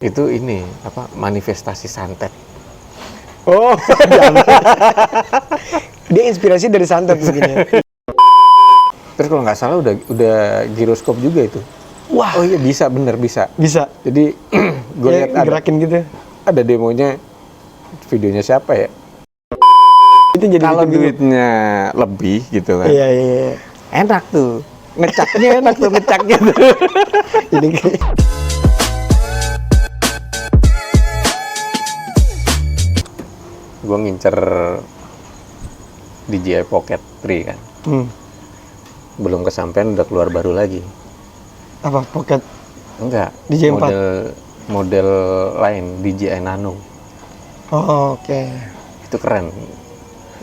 Itu ini apa manifestasi santet. Oh, dia inspirasi dari santet mungkin ya. Terus kalau nggak salah udah giroskop juga itu. Wah, Oh iya bisa, bener bisa. bisa. Jadi gue lihat gerakin gitu. ada demonya, videonya siapa ya? Itu jadi Kalau bikin bingung. duitnya lebih gitu kan, Iya, iya. enak tuh. Ngecaknya enak tuh ngecaknya tuh. Ini kayak Gue ngincer DJI Pocket 3 kan. Belum kesampean udah keluar baru lagi. apa? Pocket. Enggak, DJI 4. model lain, DJI Nano. Oh, oke. Itu keren.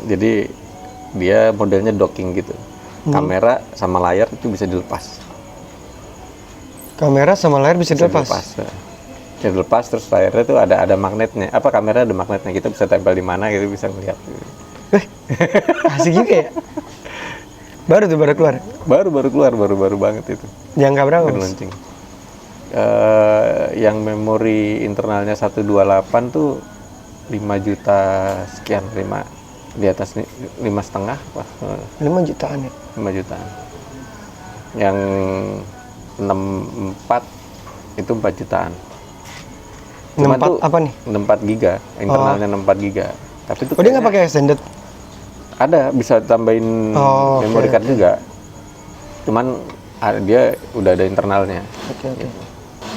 Jadi dia modelnya docking gitu. Kamera sama layar itu bisa dilepas. Kamera sama layar bisa dilepas. Bisa dilepas terus layarnya tuh ada magnetnya. Apa kamera ada magnetnya, kita bisa tempel di mana gitu, bisa ngeliat. Asik juga ya. Baru keluar. Baru keluar, baru banget itu. Jangka berapa, Baru Mas? launching. Yang memori internalnya 128 tuh 5 juta sekian, 5 di atas 5,5 apa? 5 jutaan ya. 5 jutaan. Yang 64 itu 4 jutaan. Cuma 64 tuh apa nih? 64 giga, internalnya 64 giga. Tapi itu Oh, dia nggak pakai extended. ada, bisa tambahin Oh, memory oke, card juga. Cuman dia udah ada internalnya. Oke.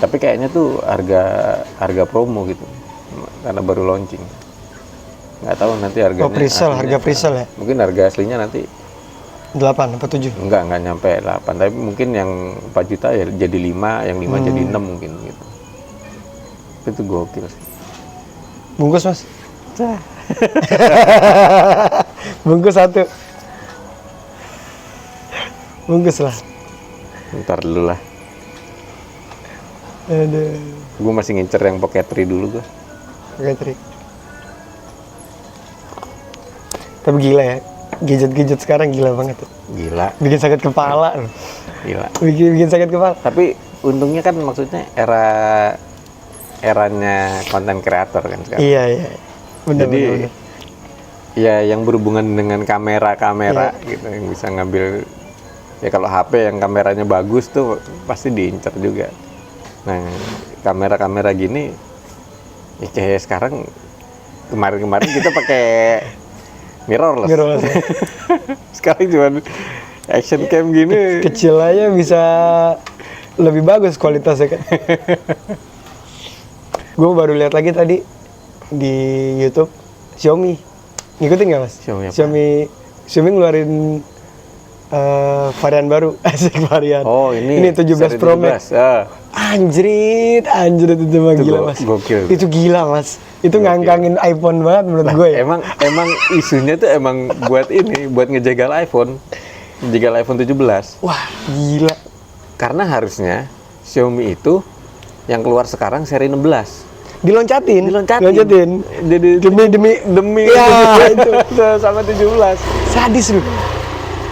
Tapi kayaknya tuh harga promo gitu. Karena baru launching. Nggak tahu nanti harganya. Oh, presale, aslinya, harga presale ya? Mungkin harga aslinya nanti 8 apa 7? enggak nyampe 8, tapi mungkin yang 4 juta ya jadi 5, yang 5 jadi 6 mungkin gitu. Itu gokil sih. Bungkus, Mas. Bungkus 1. Bungkus lah. Ntar dulu lah. Aduh. Gue masih ngincer yang Pocket 3 dulu gue. Oke, Tri. Tapi gila ya. Gadget sekarang gila banget tuh. Gila, Bikin sakit kepala loh. gila. Bikin sakit kepala. Tapi untungnya kan maksudnya eranya konten kreator kan sekarang. Iya. Bener. Ya yang berhubungan dengan kamera gitu, yang bisa ngambil, ya kalau HP yang kameranya bagus tuh pasti diincar juga. Nah, kamera gini ya kayak sekarang, kemarin kita pakai mirrorless. Ya. Sekarang cuma action cam gini. Kecil aja bisa lebih bagus kualitasnya kan. Gue baru lihat lagi tadi di YouTube Xiaomi. Ngikutin nggak, Mas? Xiaomi apa? Xiaomi ngeluarin varian baru. Asik varian. Oh, ini 17 seri Pro Max. 17. Anjrit itu mah Itu gila, Mas. gokil. Itu gila, Mas. Itu ngangkangin iPhone banget menurut gue ya. Emang isunya tuh emang buat ngejegal iPhone 17. Wah, gila. Karena harusnya Xiaomi itu yang keluar sekarang seri 16. Diloncatin. Jadi demi Ya, itu. sama 17. Sadis lu.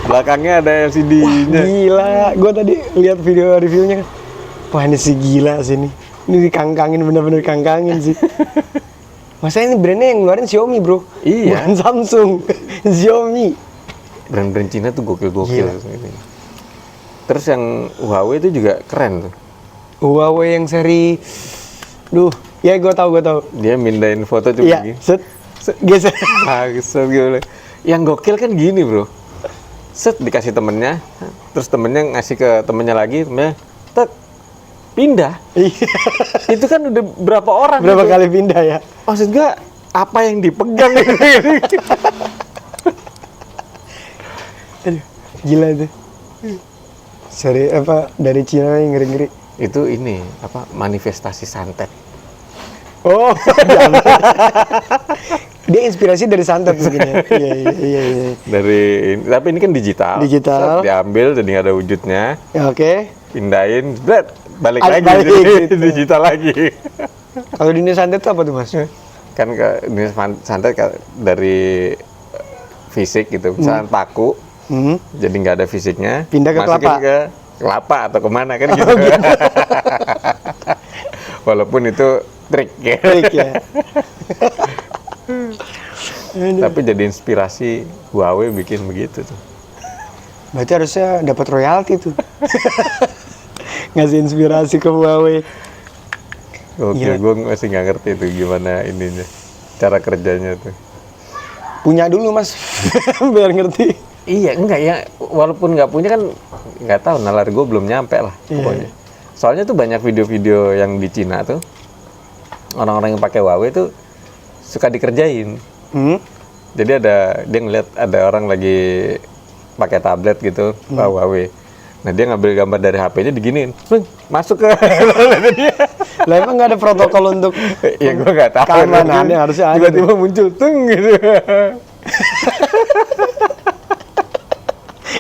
Belakangnya ada Wah, LCD-nya. gila. Gue tadi lihat video reviewnya kan. Wah, ini sih gila sih ini. Ini dikangkangin, bener-bener dikangkangin sih. Masa ini brandnya yang ngeluarin Xiaomi, bro. Iya. Bukan Samsung. Xiaomi. Brand-brand Cina tuh gokil-gokil. Gila. Terus yang Huawei itu juga keren tuh. Huawei yang seri... Duh, ya gue tahu. Dia mindahin foto cuma Iya, gini. geser. Bagus gitu. Yang gokil kan gini, bro. Dikasih temennya, terus temennya ngasih ke temennya lagi, temennya pindah. Itu kan udah berapa orang? Berapa gitu. kali pindah ya? Maksud gua, apa yang dipegang? Aduh, gila itu. Seri apa dari Cina yang ngeri-ngeri. Itu ini apa manifestasi santet. Oh, dia inspirasi dari santet mungkin ya. Iya. Tapi ini kan digital. Digital. Diambil jadi nggak ada wujudnya, Ya, oke. pindahin, balik Balik lagi gitu. digital lagi. Kalau dunia santet itu apa tuh, Mas? Kan ini santet dari fisik gitu, misalnya paku, jadi nggak ada fisiknya, Pindah ke masukin kelapa. ke kelapa atau kemana kan gitu. Walaupun itu trik ya. Trik ya. Tapi jadi inspirasi Huawei bikin begitu tuh. Berarti harusnya dapat royalti tuh. Ngasih inspirasi ke Huawei. Oke, Iya. gue masih nggak ngerti tuh gimana ininya, cara kerjanya tuh. Punya dulu mas, biar ngerti. Iya, enggak ya. Walaupun nggak punya kan nggak tahu, nalar gue belum nyampe lah Iya. pokoknya. Soalnya tuh banyak video-video yang di Cina tuh orang-orang yang pakai Huawei tuh suka dikerjain. Jadi dia ngeliat ada orang lagi pakai tablet gitu, Huawei. Nah dia ngambil gambar dari HP-nya diginiin, masuk ke dia. Lah emang nggak ada protokol untuk Ya gue nggak tahu. keamanannya harusnya ada. Tiba-tiba muncul, teng gitu.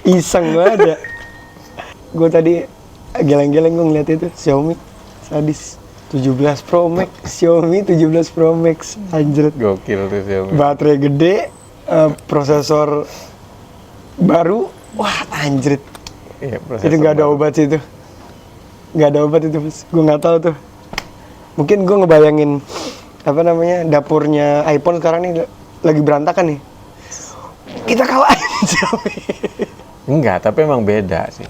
Iseng banget ya. Gue tadi geleng-geleng gue ngeliat itu Xiaomi sadis 17 Pro Max, Xiaomi 17 Pro Max, anjir. Gokil tuh Xiaomi. Baterai gede, prosesor baru, wah anjir. Iya, Itu nggak ada obat sih itu, nggak ada obat itu mas. Gue nggak tahu tuh. Mungkin gue ngebayangin apa namanya dapurnya iPhone sekarang nih lagi berantakan nih. Kita kalahin Xiaomi. Enggak, tapi emang beda sih.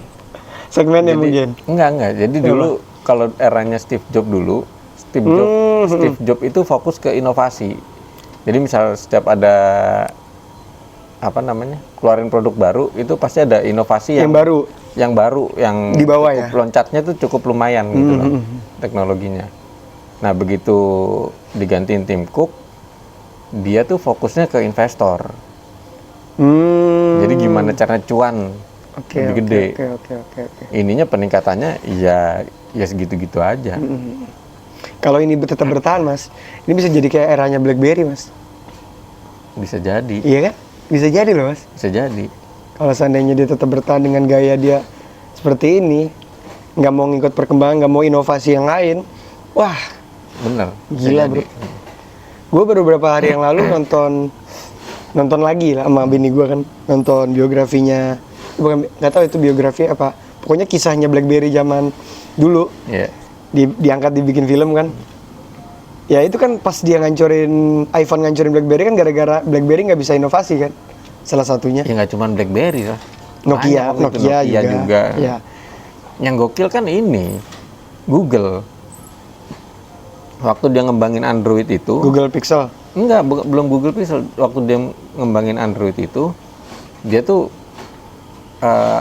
Segmennya mungkin. Enggak. Jadi dulu kalau eranya Steve Jobs dulu, Steve Jobs itu fokus ke inovasi. Jadi misal setiap ada apa namanya keluarin produk baru itu pasti ada inovasi Yang baru. yang Di bawah cukup ya? loncatnya tuh cukup lumayan gitu loh teknologinya. Nah begitu digantiin Tim Cook, dia tuh fokusnya ke investor. Jadi gimana cara cuan lebih gede. Oke. Ininya peningkatannya ya segitu-gitu aja. Kalau ini tetap bertahan mas, ini bisa jadi kayak eranya BlackBerry mas. Bisa jadi, Iya kan? Bisa jadi loh mas. bisa jadi. Kalau seandainya dia tetap bertahan dengan gaya dia seperti ini, nggak mau ngikut perkembangan, nggak mau inovasi yang lain, wah Bener. bisa gila jadi. bro. Gue baru beberapa hari yang lalu nonton lagi lah sama bini gue kan, nonton biografinya, bukan nggak tahu itu biografi apa, pokoknya kisahnya BlackBerry zaman dulu. Iya. Diangkat dibikin film kan. Ya itu kan pas dia ngancurin iPhone, ngancurin BlackBerry kan gara-gara BlackBerry nggak bisa inovasi kan. Salah satunya. Ya nggak cuma BlackBerry lah. Nokia Banyak waktu itu, Nokia juga. Ya. Yang gokil kan ini Google. Waktu dia ngembangin Android itu, Google Pixel. enggak, belum Google Pixel. Waktu dia ngembangin Android itu, dia tuh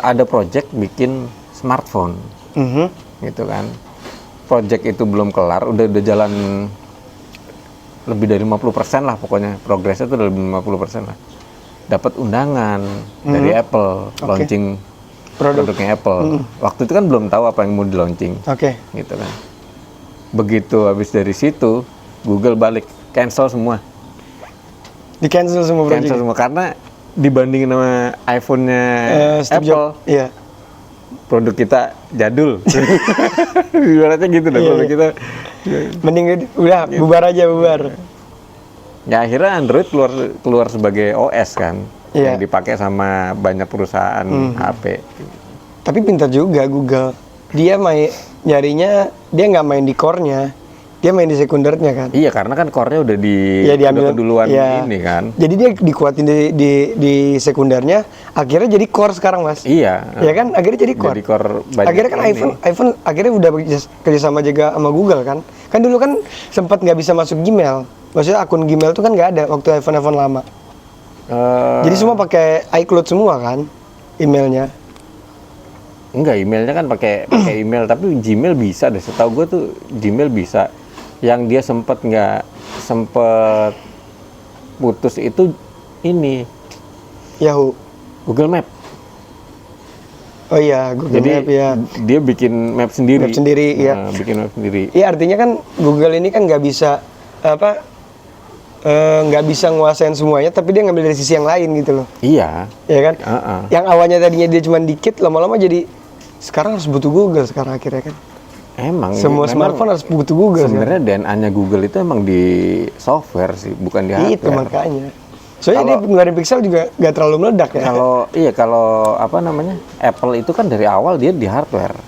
ada project bikin smartphone, gitu kan. Project itu belum kelar, udah jalan lebih dari 50% lah pokoknya. Progresnya tuh udah lebih 50% lah. Dapat undangan dari Apple, launching produknya Apple. Waktu itu kan belum tahu apa yang mau di launching, Oke. gitu kan. Begitu habis dari situ, Google balik, cancel semua. Di cancel semua Cancel project. semua karena dibandingin sama iPhone-nya Steve Apple, Jobs. Iya. produk kita jadul. Ibaratnya gitu deh, Iya, produk iya. kita. Mending udah bubar aja, bubar. Ya akhirnya Android keluar sebagai OS kan, Iya. yang dipakai sama banyak perusahaan HP. Tapi pintar juga Google. Dia nyarinya, dia nggak main di core-nya, dia main di sekundernya kan. Iya, karena kan core-nya udah Iya, diambil udah keduluan iya. ini kan. Jadi dia dikuatin di sekundernya, akhirnya jadi core sekarang mas. Iya. Ya kan, akhirnya jadi core. Jadi core banyak Akhirnya kan ini. iPhone akhirnya udah kerjasama juga sama Google kan. Kan dulu kan sempat nggak bisa masuk Gmail. Maksudnya akun Gmail tuh kan nggak ada waktu iPhone lama. Jadi semua pakai iCloud semua kan emailnya. Enggak, emailnya kan pakai email, tapi Gmail bisa deh. Setahu gue tuh Gmail bisa. Yang dia sempet putus itu ini Yahoo. Google Map. Oh iya, Google Jadi Map ya. dia bikin map sendiri. Map sendiri, iya. Bikin map sendiri. Iya artinya kan Google ini kan nggak bisa nggak bisa nguasain semuanya, tapi dia ngambil dari sisi yang lain gitu loh. Iya. Ya kan? Heeh. Yang awalnya tadinya dia cuma dikit, lama-lama jadi sekarang harus butuh Google sekarang akhirnya kan. Emang Semua memang smartphone harus butuh Google. sebenarnya DNA-nya Google itu emang di software sih, bukan di hardware. Itu makanya. Soalnya dia ngeluarin Pixel juga nggak terlalu meledak ya. Kalau apa namanya, Apple itu kan dari awal dia di hardware.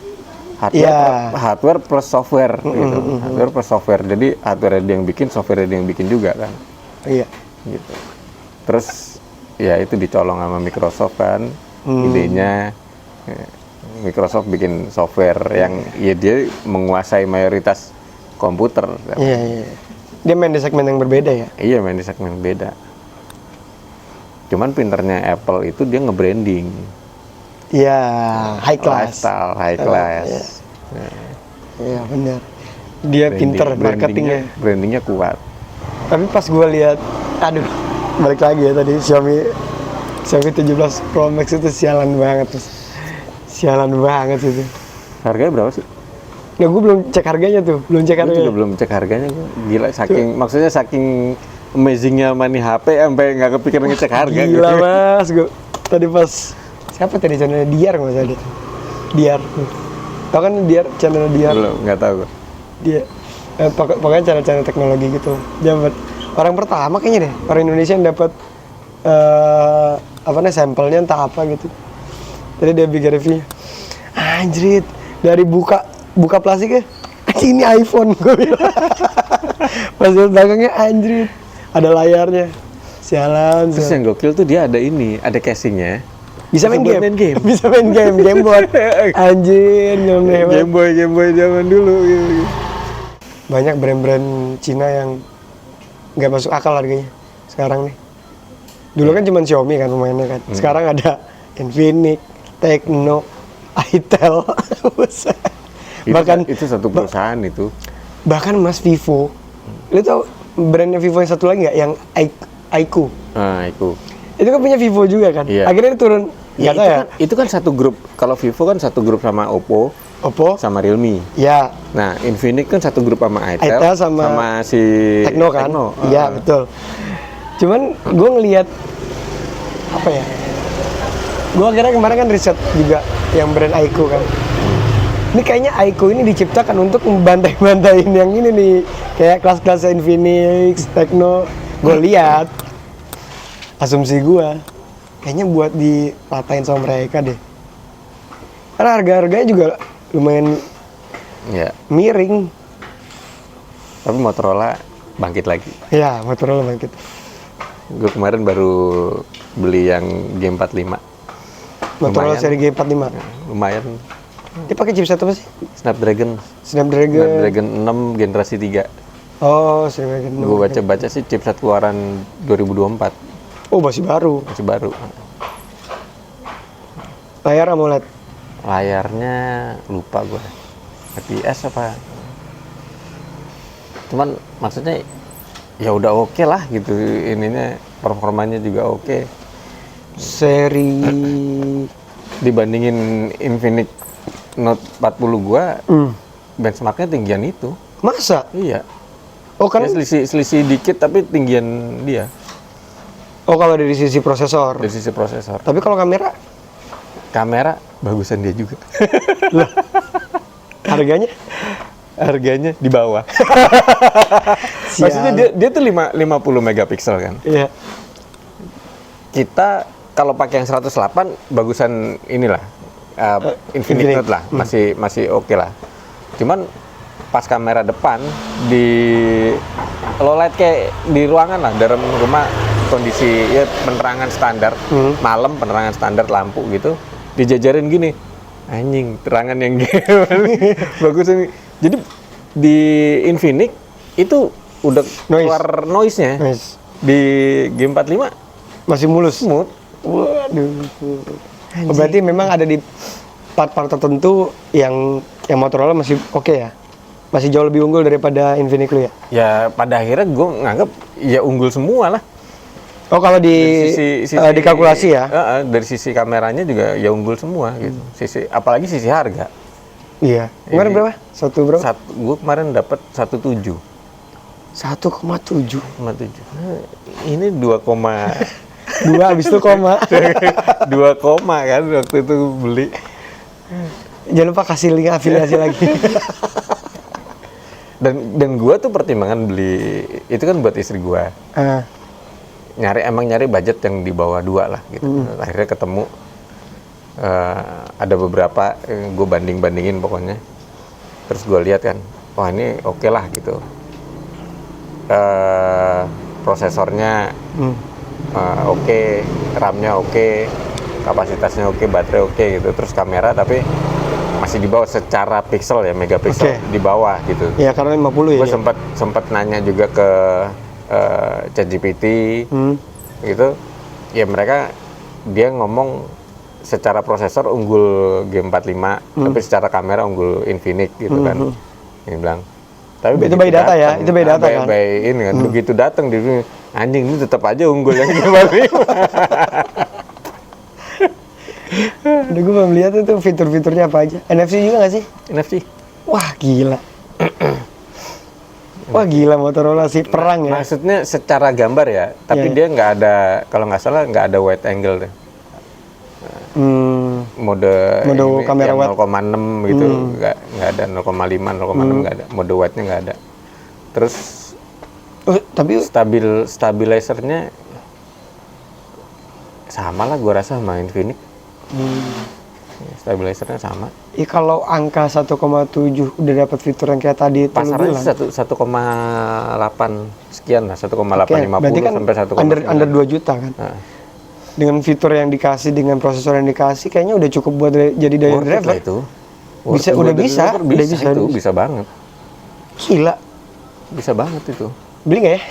hardware plus software gitu. Hardware plus software. Jadi hardware dia yang bikin, software dia yang bikin juga kan. Iya. Gitu. Terus ya itu dicolong sama Microsoft kan. Idenya Microsoft bikin software yang ya dia menguasai mayoritas komputer. Iya. Dia main di segmen yang berbeda ya? Iya, main di segmen beda. Cuman pinternya Apple itu dia nge-branding. Iya, high class. Lifestyle, high class. Iya, benar. Dia pinter marketingnya. Brandingnya kuat. Tapi pas gue lihat, aduh, balik lagi ya tadi Xiaomi 17 Pro Max itu sialan banget. Sialan banget itu. Harganya berapa sih? Nah, gue belum cek harganya tuh, belum cek Gue harganya. juga belum cek harganya. Gila, maksudnya saking amazingnya money HP sampai nggak kepikiran ngecek harga. Gila mas, gue tadi pas siapa tadi channelnya Diar nggak salah dia. Diar, tau kan Diar, channel Diar. Belum, nggak tahu gue. Dia pokoknya channel-channel teknologi gitu. Dia dapat orang pertama kayaknya deh, orang Indonesia yang dapat apa nih sampelnya entah apa gitu. Jadi dia bikin review. Anjrit, dari buka plastiknya, ini iPhone gue bilang. Pas belakangnya anjrit, ada layarnya. Sialan. Terus yang gokil tuh dia ada casingnya. Bisa main buat game. Bisa main game board. Anjir, nyeleneh banget. Game Boy zaman dulu gitu. Banyak brand-brand Cina yang nggak masuk akal harganya sekarang nih. Dulu kan cuma Xiaomi kan pemainnya kan. Sekarang ada Infinix, Tecno, Itel. Itu satu perusahaan itu. Bahkan Mas Vivo. Lu tau brandnya Vivo yang satu lagi nggak? Yang Aiku. Itu. Itu kan punya Vivo juga kan. Iya. Akhirnya dia turun. Ya, Nggak tahu ya. itu kan satu grup. Kalau Vivo kan satu grup sama Oppo sama Realme. Ya. Nah, Infinix kan satu grup sama Itel sama si Tecno kan. Iya, betul. Cuman gue ngelihat apa ya? Gue akhirnya kemarin kan riset juga yang brand Aiku kan. Ini kayaknya Aiku ini diciptakan untuk membantai-bantain yang ini nih, kayak kelas-kelas Infinix, Tecno. Gue lihat, asumsi gue, kayaknya buat diratain sama mereka deh. Karena harga-harganya juga lumayan miring. Tapi Motorola bangkit lagi. Ya, Motorola bangkit. Gue kemarin baru beli yang G45. Motorola seri G45. Lumayan. Dia pakai chipset apa sih? Snapdragon 6 generasi 3. Oh, Snapdragon. Gue baca-baca sih chipset keluaran 2024. Oh, masih baru. Masih baru. Layar AMOLED. Layarnya lupa gue. IPS apa? Cuman maksudnya ya udah oke lah gitu, ininya performanya juga oke. Seri Dibandingin Infinix Note 40 gua, benchmarknya tinggian itu. Masa? Iya. Oh kan? Ya, selisih dikit tapi tinggian dia. Oh kalau dari sisi prosesor. Dari sisi prosesor. Tapi kalau kamera? Kamera bagusan dia juga. Harganya? Harganya di bawah. Maksudnya dia tuh 50 megapiksel kan. Iya. Kita kalau pakai yang 108 bagusan inilah Infinix Note lah, masih oke lah. Cuman pas kamera depan di low light kayak di ruangan lah, dalam rumah kondisi ya penerangan standar, malam penerangan standar lampu gitu, dijajarin gini, anjing terangan yang gimana bagus ini. Jadi di Infinix itu udah keluar noise-nya. Di G45 masih mulus. Smooth. Waduh. Oh, berarti memang ada di part-part tertentu yang Motorola masih oke ya? Masih jauh lebih unggul daripada Infinix lu ya? Ya pada akhirnya gue nganggap ya unggul semua lah. Oh kalau di kalkulasi ya? Dari sisi kameranya juga ya unggul semua gitu. Apalagi sisi harga. Iya. Kemarin berapa? Gue kemarin dapat 1,7. 1,7. Ini 2, 2 habis itu koma. 2 koma kan waktu itu beli. Jangan lupa kasih link afiliasi lagi. Dan gue tuh pertimbangan beli itu kan buat istri gue. Nyari budget yang di bawah 2 lah gitu. Akhirnya ketemu ada beberapa gue bandingin pokoknya. Terus gue lihat kan, wah ini oke lah gitu. Prosesornya oke, RAM-nya oke, kapasitasnya oke, baterai oke gitu. Terus kamera tapi masih di bawah secara pixel ya, megapiksel di bawah gitu. Ya karena 50 ya. Gue sempat nanya juga ke ChatGPT gitu. Ya mereka dia ngomong secara prosesor unggul G45, tapi secara kamera unggul Infinix gitu kan. Dia bilang. Tapi itu by data ya, itu by data kan. Ini kan begitu datang di sini, anjing ini tetap aja unggul yang G45. Udah gue belum lihat itu fitur-fiturnya apa aja. NFC juga nggak sih? NFC. Wah gila. Wah gila Motorola sih perang ya. Maksudnya secara gambar ya, tapi dia nggak ada, kalau nggak salah nggak ada wide angle deh. Mode kamera wide 0,6 gitu, nggak ada 0,5, 0,6 nggak ada. Mode wide-nya nggak ada. Terus tapi stabilizernya sama lah, gua rasa sama Infinix. Stabilizernya sama. Kalau angka 1,7 udah dapat fitur yang kayak tadi itu pasarannya 1,8 sekian lah, 1,850 berarti kan sampai 1,9. under 2 juta kan. Dengan fitur yang dikasih, dengan prosesor yang dikasih, kayaknya udah cukup buat jadi daya driver itu. Bisa banget. Gila. Bisa banget itu. Beli nggak ya?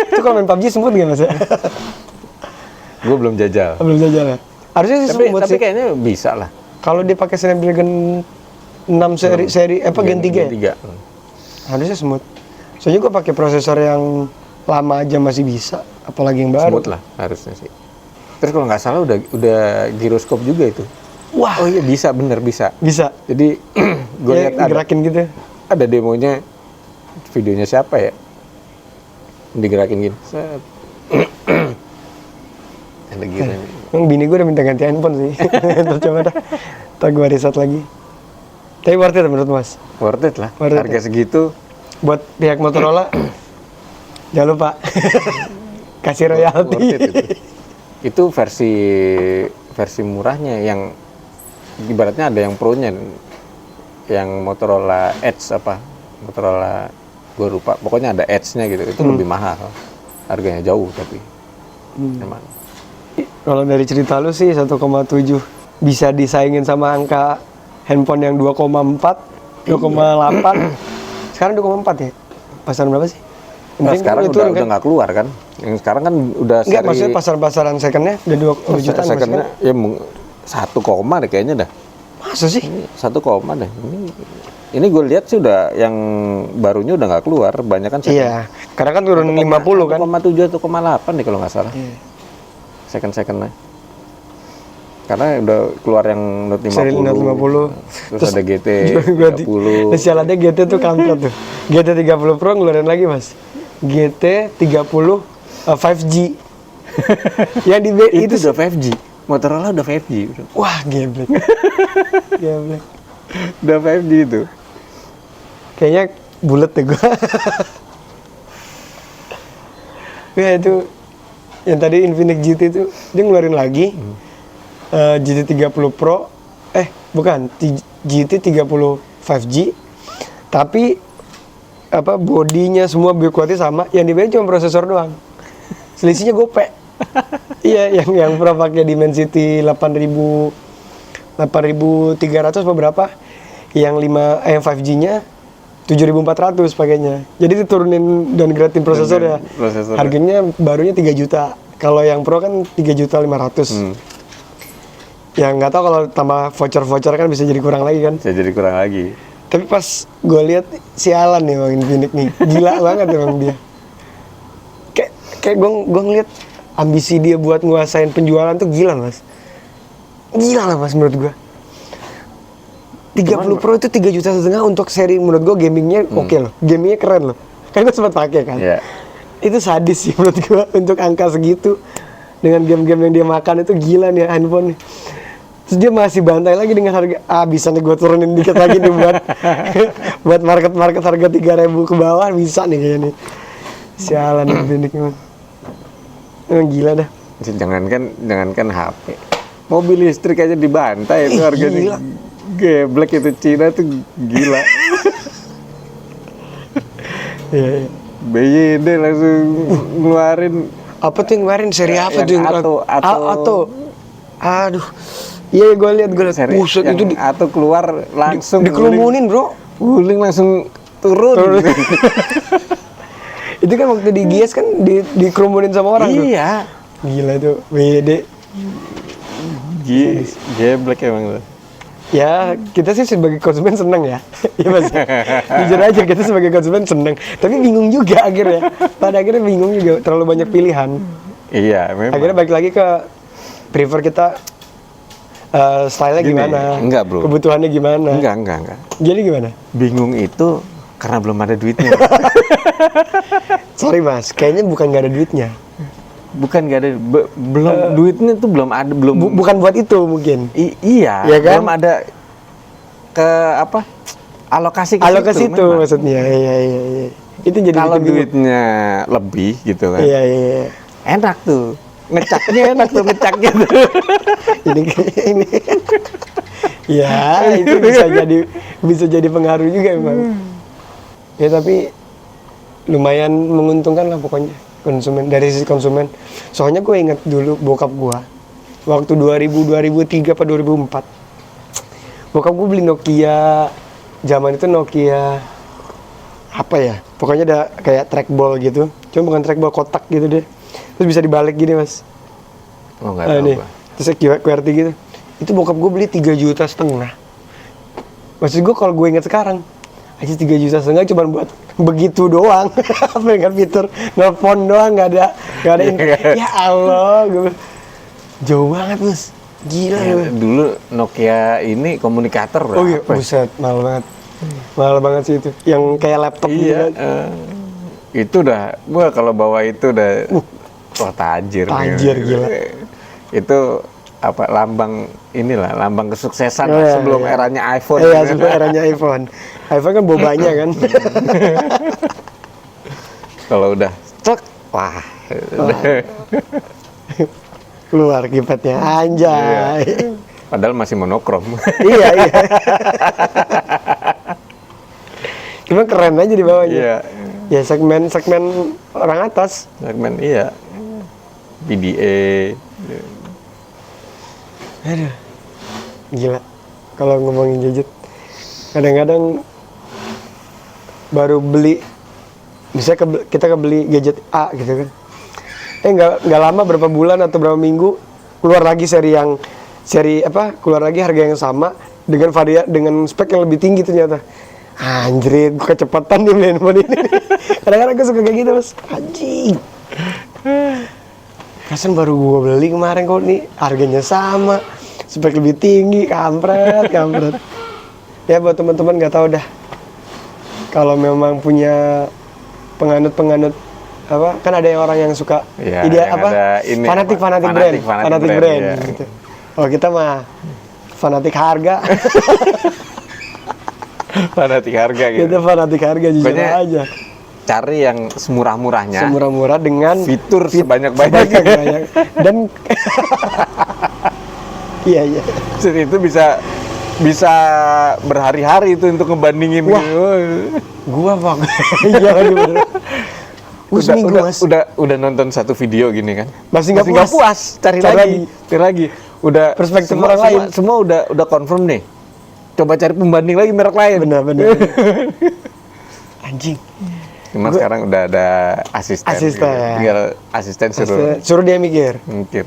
Itu kalau main PUBG smooth nggak mas? Gue belum jajal. Belum jajal ya? Harusnya sih smooth tapi sih. kayaknya bisa lah. Kalau dia pakai Snapdragon 6 seri Gen 3 ya? Harusnya smooth. Soalnya gue pakai prosesor yang lama aja masih bisa, apalagi yang baru. Smooth lah harusnya sih. Terus kalau nggak salah udah giroskop juga itu. Wah. Oh iya bisa, bener bisa. Bisa. Jadi gue lihat digerakin gitu. Ada demonya, videonya siapa ya? Digerakin gini. Set. Ada gini. Bini gue udah minta ganti handphone sih. Terus coba dah. Ntar gue riset lagi. Tapi worth it menurut mas? Worth it lah. Worth it, harga segitu. Buat pihak Motorola, jangan lupa kasih royalti. Itu versi murahnya, yang ibaratnya ada yang pro-nya, yang Motorola Edge Motorola gue lupa, pokoknya ada Edge-nya gitu, itu lebih mahal, harganya jauh tapi emang. Kalau dari cerita lu sih 1,7 bisa disaingin sama angka handphone yang 2,4, 2,8. Sekarang 2,4 ya? Pasaran berapa sih? Nah, sekarang udah nggak keluar kan? Yang sekarang kan udah Enggak, maksudnya pasar-pasaran secondnya udah 2 jutaan. Secondnya ya 1 koma deh kayaknya dah. Masa sih? 1 koma deh. Ini gue lihat sih udah yang barunya udah nggak keluar, banyak kan second. Iya, karena kan turun 50 kan? 1,7 1,8 deh kalau nggak salah. Second-nya. Karena udah keluar yang Note 50. Seri Note 50. Terus ada GT 30. Sialannya GT tuh kampret tuh. GT 30 Pro ngeluarin lagi mas. GT 30 5G. Yang di itu udah 5G. Motorola udah 5G. Wah, geblek. Geblek. Udah 5G itu. Kayaknya bulet deh gua. Ya itu yang tadi Infinix GT itu dia ngeluarin lagi. GT 30 Pro bukan GT 30 5G, tapi bodinya semua build quality sama, yang dibeda cuma prosesor doang, selisihnya gope. Iya, yang Pro pakai Dimensity 8300 apa berapa, yang 5G-nya 7400 pakainya, jadi diturunin dan gratis prosesor ya. Harganya barunya 3 juta, kalau yang Pro kan 3.500.000. Ya nggak tahu kalau tambah voucher kan bisa jadi kurang lagi kan? Bisa jadi kurang lagi. Tapi pas gue lihat sialan nih Bang Infinix nih, gila banget emang dia. Kayak gue ngeliat ambisi dia buat nguasain penjualan tuh gila mas. Gila lah mas menurut gue. 30 Pro itu 3,5 juta untuk seri, menurut gue gamingnya oke loh, gamingnya keren loh. Kan gue sempat pakai kan. Yeah. Itu sadis sih menurut gue untuk angka segitu. Dengan game-game yang dia makan itu gila nih handphone nih. Terus dia masih bantai lagi dengan harga, bisa nih gue turunin dikit lagi nih buat market harga 3.000 ke bawah bisa nih kayaknya nih. Sialan Infinix emang gila dah. Jangankan HP, mobil listrik aja dibantai itu harganya. Geblek itu Cina tuh gila. Iya, iya. BYD langsung ngeluarin Apa tuh yang kemarin seri apa yang tuh yang Atto. Aduh. Iya gue lihat seri buset yang itu atau keluar langsung dikerumunin, Bro. guling langsung turun. Itu kan waktu di Gias kan dikerumunin sama orang tuh. Iya. Gila tuh, WD. Geblek emang tuh. Ya, kita sih sebagai konsumen seneng ya. Iya Mas. Jujur aja kita sebagai konsumen seneng. Tapi bingung juga akhirnya. Pada akhirnya bingung juga, terlalu banyak pilihan. Iya, memang. Akhirnya balik lagi ke prefer kita style-nya Gini, gimana? enggak, Bro. Kebutuhannya gimana? Enggak. Jadi gimana? Bingung itu karena belum ada duitnya. Sorry Mas, kayaknya bukan nggak ada duitnya. Bukan nggak ada, belum duitnya tuh belum ada, belum. Bukan buat itu mungkin. Iya, Iya kan? belum ada ke apa? Alokasi ke Alokasi situ, itu memang. maksudnya. Iya. Itu jadi Kalau bikin bingung. duitnya lebih gitu kan. Iya. Enak tuh. Ngecaknya enak tuh ngecaknya tuh. ini. Ya, itu bisa jadi pengaruh juga emang. Ya tapi lumayan menguntungkan lah pokoknya konsumen, dari sisi konsumen. Soalnya gue inget dulu bokap gue waktu 2003 apa 2004, bokap gue beli Nokia. Zaman itu Nokia apa ya, pokoknya ada kayak trackball gitu, cuma bukan trackball, kotak gitu deh, terus bisa dibalik gini Mas. Oh nggak tahu Nih, gua. terus QWERTY gitu. Itu bokap gue beli 3,5 juta. Maksud gue kalau gue inget sekarang aja 3,5 juta cuma buat begitu doang. Pengen fitur nelfon doang, nggak ada ini. Ya Allah, gue jauh banget Mas, gila ya. Dulu Nokia ini komunikator berapa? Oh iya, buset, mahal banget sih itu, yang kayak laptop gitu Iya, kan. itu udah, gua kalau bawa itu udah, wah tajir. Tajir, gila. Itu apa, lambang kesuksesan Iya, sebelum iya. eranya iPhone. Iya, sebelum eranya iPhone kan bobanya kan. Kalau udah cek, wah. Keluar kipetnya, anjay. Padahal masih monokrom. Iya. Cuma keren aja di bawahnya. Iya. Ya segmen orang atas. Segmen iya. PDA. Aduh, gila. Kalau ngomongin gadget, kadang-kadang baru beli, misalnya kita kebeli gadget A gitu kan. Nggak lama, berapa bulan atau berapa minggu keluar lagi keluar lagi harga yang sama dengan spek yang lebih tinggi ternyata. Anjrit, gue kecepatan nih main handphone ini. Kadang-kadang gue suka kayak gitu Mas. Anjing. Perasaan baru gue beli kemarin kok nih, harganya sama, spek lebih tinggi, kampret. Ya buat teman-teman nggak tahu dah. Kalau memang punya penganut apa, kan ada orang yang suka Iya, ide yang apa? ada ini, Fanatik fanatik brand iya. gitu. Kalau kita mah fanatik harga. Fanatik harga gitu. Kita fanatik harga jujur Pokoknya aja. Cari yang semurah-murahnya. Semurah-murah dengan Fitur sebanyak-banyaknya. sebanyak-banyak. Dan iya. Jadi itu bisa berhari-hari itu untuk ngebandingin. Wah. gitu. Gua bang. Iya bener. Seminggu Mas. Udah nonton satu video gini kan. Masih nggak puas. Cari lagi. Udah Perspektif semua, orang lain. Semua udah confirm nih. Coba cari pembanding lagi merek lain. Bener. Anjing. Cuma sekarang udah ada asisten. Asisten. Gitu. Tinggal asisten Suruh dia mikir.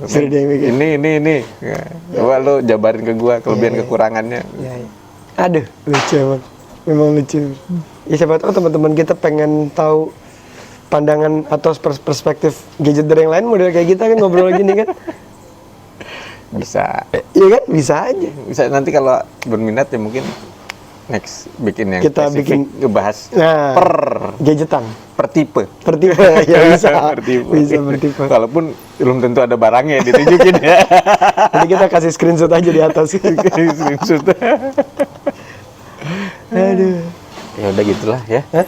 Suruh dia mikir. Ini. Ya. Coba lo jabarin ke gua kelebihan Iya. kekurangannya. Ya. Aduh, lucu emang. Memang lucu. Ya siapa tahu teman-teman kita pengen tahu pandangan atau perspektif gadget dari yang lain model kayak kita kan ngobrol gini kan. Bisa. Iya kan? Bisa aja. Bisa nanti kalau berminat ya mungkin next bikin yang Kita spesifik, ngebahas Nah, gadgetan. per tipe. Per tipe. Ya bisa. Per tipe. Bisa per tipe. Walaupun belum tentu ada barangnya ditunjukin ya. Nanti kita kasih screenshot aja di atas. Screenshot. Aduh. Ya udah gitulah ya. Hah?